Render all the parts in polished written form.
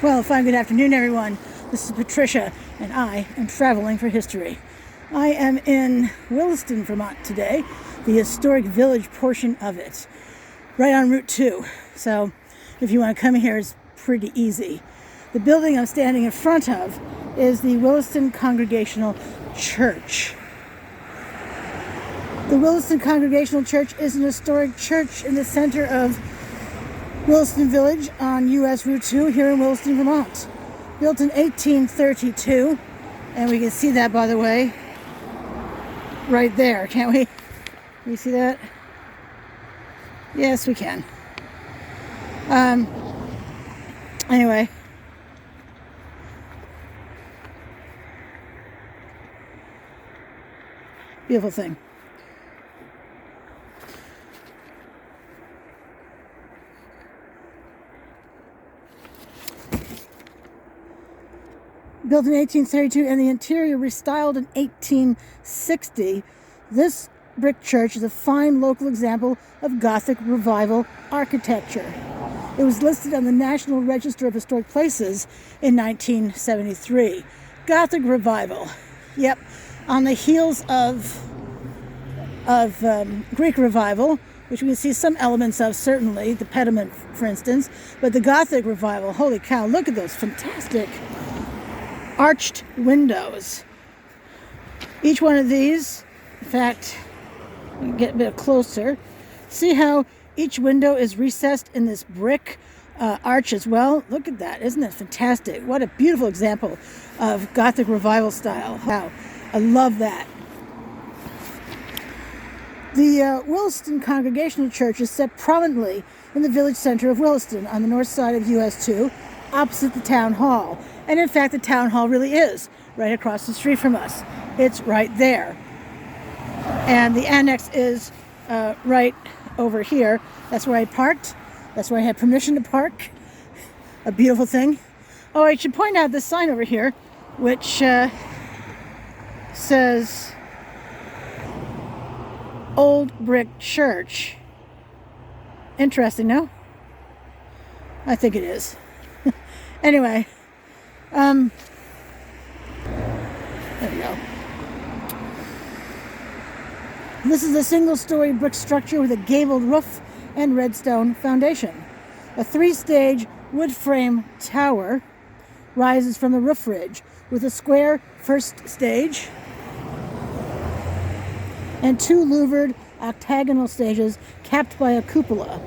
Well, fine, good afternoon, everyone. This is Patricia, and I am traveling for history. I am in Williston, Vermont today, the historic village portion of it, right on Route 2. So if you want to come here, it's pretty easy. The building I'm standing in front of is the Williston Congregational Church. The Williston Congregational Church is an historic church in the center of Williston Village on US Route 2 here in Williston, Vermont. Built in 1832, and we can see that, by the way, right there, can't we? Can you see that? Yes, we can. Anyway. Beautiful thing. Built in 1832 and the interior restyled in 1860, this brick church is a fine local example of Gothic Revival architecture. It was listed on the National Register of Historic Places in 1973. Gothic Revival. Yep, on the heels of Greek Revival, which we can see some elements of, certainly, the pediment, for instance, but the Gothic Revival, holy cow, look at those fantastic arched windows. Each one of these, in fact, get a bit closer. See how each window is recessed in this brick arch as well? Look at that. Isn't that fantastic? What a beautiful example of Gothic Revival style. Wow. I love that. The Williston Congregational Church is set prominently in the village center of Williston on the north side of US 2, opposite the town hall. And in fact, the town hall really is right across the street from us. It's right there. And the annex is right over here. That's where I parked. That's where I had permission to park. A beautiful thing. Oh, I should point out this sign over here, which says Old Brick Church. Interesting, no? I think it is. Anyway. There we go. This is a single-story brick structure with a gabled roof and Redstone Foundation. A 3-stage wood frame tower rises from the roof ridge with a square first stage and 2 louvered octagonal stages capped by a cupola.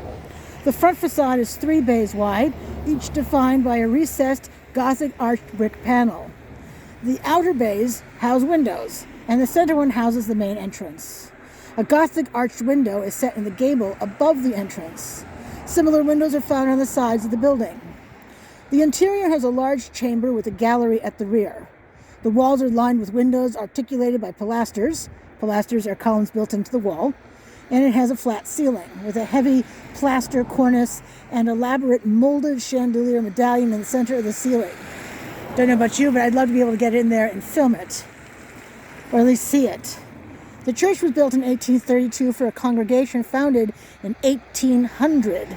The front facade is 3 bays wide, each defined by a recessed Gothic-arched brick panel. The outer bays house windows, and the center one houses the main entrance. A Gothic-arched window is set in the gable above the entrance. Similar windows are found on the sides of the building. The interior has a large chamber with a gallery at the rear. The walls are lined with windows articulated by pilasters. Pilasters are columns built into the wall. And it has a flat ceiling with a heavy plaster cornice and elaborate molded chandelier medallion in the center of the ceiling. Don't know about you, but I'd love to be able to get in there and film it, or at least see it. The church was built in 1832 for a congregation founded in 1800.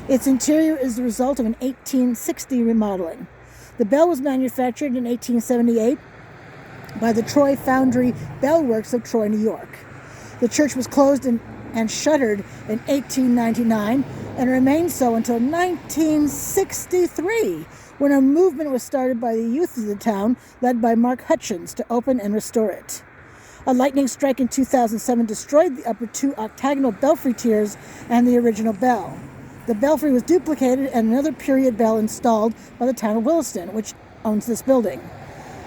Its interior is the result of an 1860 remodeling. The bell was manufactured in 1878 by the Troy Foundry Bell Works of Troy, New York. The church was closed and shuttered in 1899 and remained so until 1963, when a movement was started by the youth of the town, led by Mark Hutchins, to open and restore it. A lightning strike in 2007 destroyed the upper 2 octagonal belfry tiers and the original bell. The belfry was duplicated and another period bell installed by the town of Williston, which owns this building.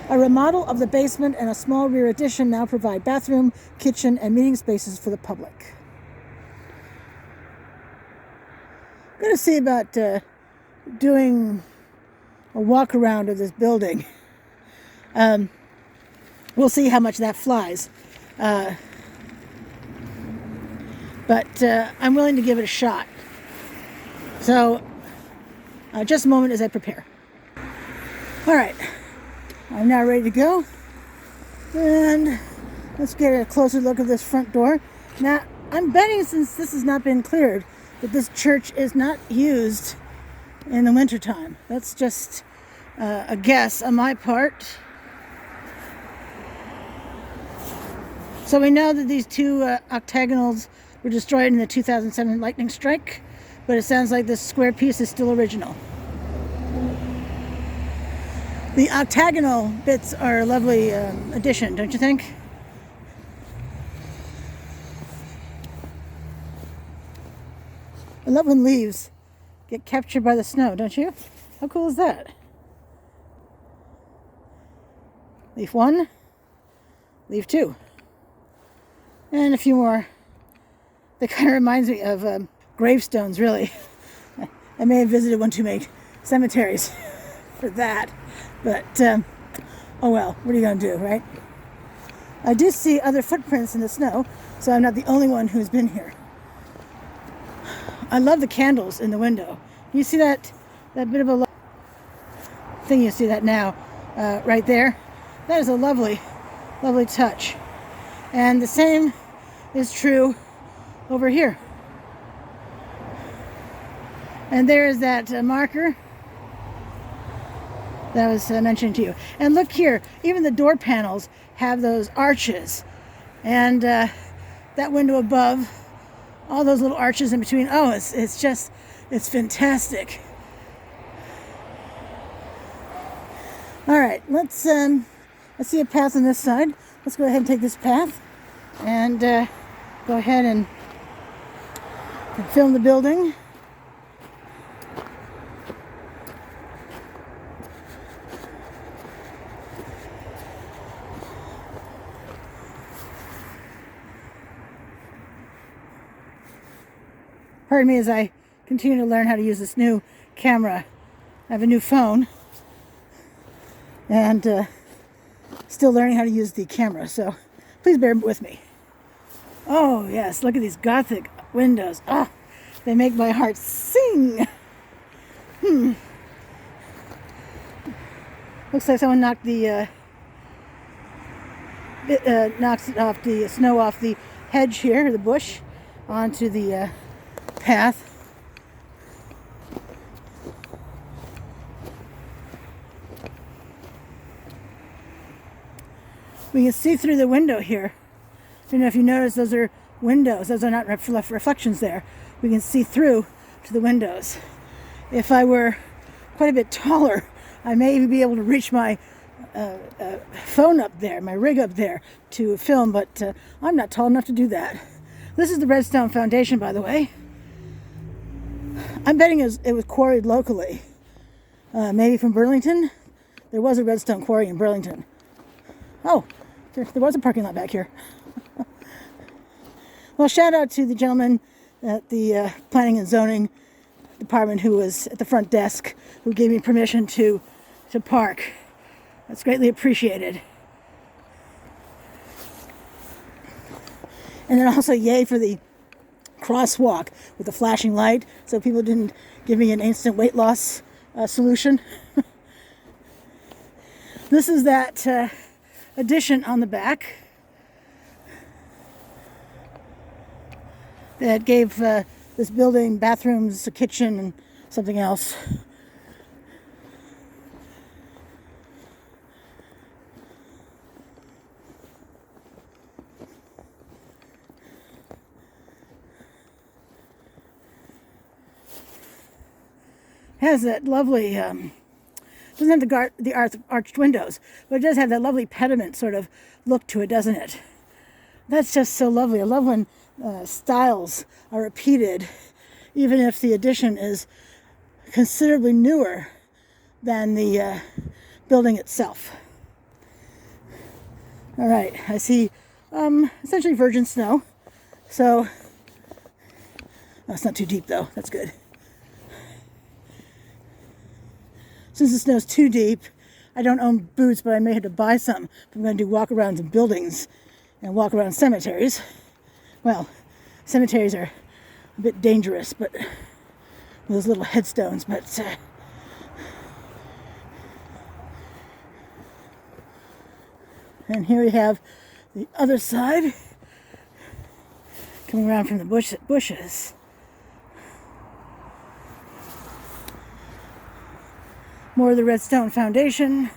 A remodel of the basement and a small rear addition now provide bathroom, kitchen, and meeting spaces for the public. I'm going to see about doing a walk around of this building. We'll see how much that flies. But I'm willing to give it a shot. So, just a moment as I prepare. All right. I'm now ready to go, and let's get a closer look at this front door. Now, I'm betting, since this has not been cleared, that this church is not used in the wintertime. That's just a guess on my part. So we know that these two octagonals were destroyed in the 2007 lightning strike, but it sounds like this square piece is still original. The octagonal bits are a lovely addition, don't you think? I love when leaves get captured by the snow, don't you? How cool is that? Leaf 1, leaf 2. And a few more. That kind of reminds me of gravestones, really. I may have visited one too many cemeteries for that. But, oh well, what are you going to do, right? I do see other footprints in the snow, so I'm not the only one who's been here. I love the candles in the window. You see that bit of a thing? You see that now, right there? That is a lovely, lovely touch. And the same is true over here. And there is that marker that I was mentioning to you. And look here, even the door panels have those arches. And that window above, all those little arches in between. Oh, it's fantastic. All right, let's see a path on this side. Let's go ahead and take this path and go ahead and film the building. Pardon me as I continue to learn how to use this new camera. I have a new phone and still learning how to use the camera, so please bear with me. Oh yes, look at these Gothic windows. Ah, they make my heart sing. Looks like someone knocked the knocks it off the snow off the hedge here, the bush, onto the path. We can see through the window here. I don't know if you notice, those are windows. Those are not reflections there. We can see through to the windows. If I were quite a bit taller, I may even be able to reach my phone up there, my rig up there to film, but I'm not tall enough to do that. This is the Redstone Foundation, by the way. I'm betting it was quarried locally. Maybe from Burlington. There was a redstone quarry in Burlington. Oh, there was a parking lot back here. Well, shout out to the gentleman at the Planning and Zoning Department who was at the front desk, who gave me permission to park. That's greatly appreciated. And then also yay for the crosswalk with the flashing light, so people didn't give me an instant weight loss solution. This is that addition on the back that gave this building bathrooms, a kitchen, and something else. Has that lovely, doesn't have the arched windows, but it does have that lovely pediment sort of look to it, doesn't it? That's just so lovely. I love when styles are repeated, even if the addition is considerably newer than the building itself. All right, I see essentially virgin snow, so it's not too deep though. That's good. Since the snow's too deep, I don't own boots, but I may have to buy some if I'm going to do walk-arounds in buildings and walk around cemeteries. Well, cemeteries are a bit dangerous, but with those little headstones, but and here we have the other side coming around from the bushes. More of the Redstone Foundation.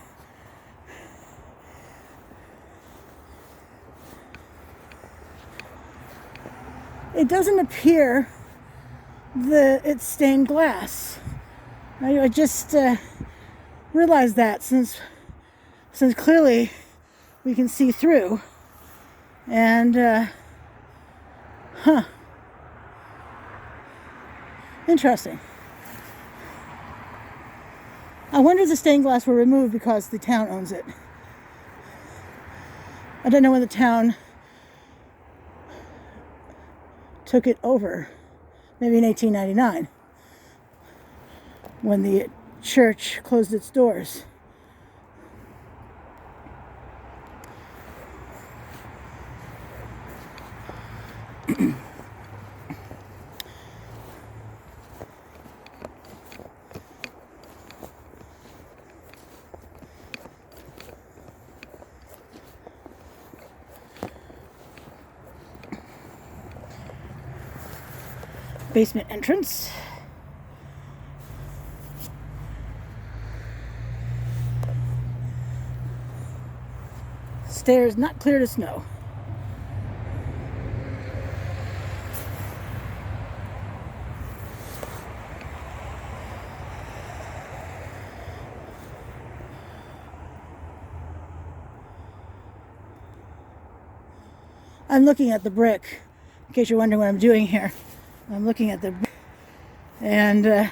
It doesn't appear that it's stained glass. I just realized that since clearly we can see through. And interesting. I wonder if the stained glass were removed because the town owns it. I don't know when the town took it over. Maybe in 1899, when the church closed its doors. Basement entrance. Stairs not clear to snow. I'm looking at the brick, in case you're wondering what I'm doing here. I'm looking at the brick, and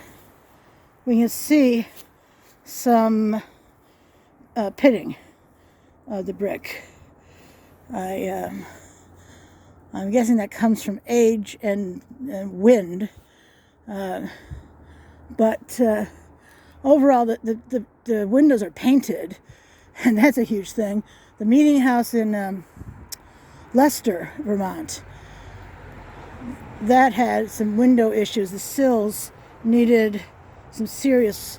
we can see some pitting of the brick. I'm guessing that comes from age and wind, but overall the windows are painted, and that's a huge thing. The meeting house in Leicester, Vermont, that had some window issues. The sills needed some serious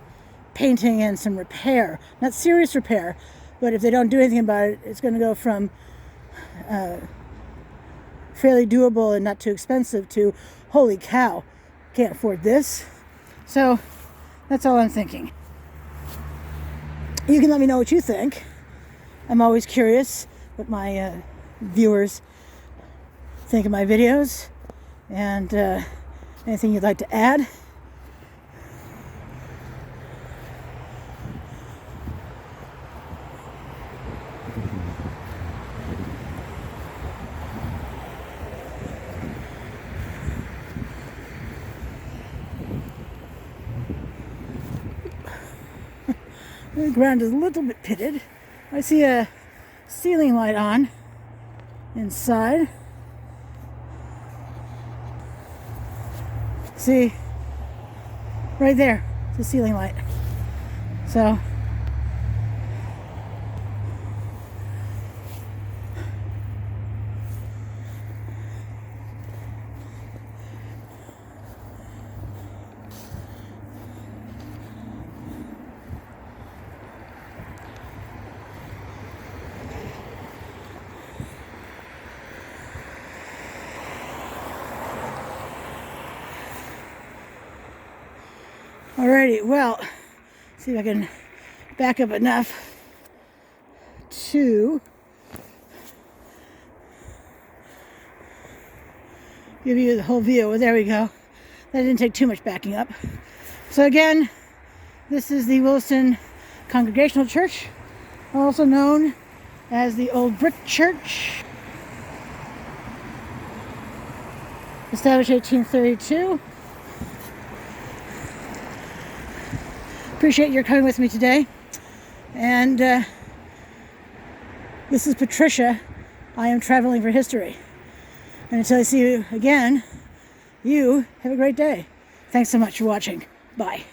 painting and some repair. Not serious repair, but if they don't do anything about it, it's going to go from fairly doable and not too expensive to, holy cow, can't afford this. So that's all I'm thinking. You can let me know what you think. I'm always curious what my viewers think of my videos, and anything you'd like to add. The ground is a little bit pitted. I see a ceiling light on inside. See, right there, the ceiling light. So, alrighty, well, see if I can back up enough to give you the whole view. Well, there we go. That didn't take too much backing up. So again, this is the Williston Congregational Church, also known as the Old Brick Church. Established 1832. Appreciate your coming with me today. And this is Patricia. I am traveling for history. And until I see you again, you have a great day. Thanks so much for watching. Bye.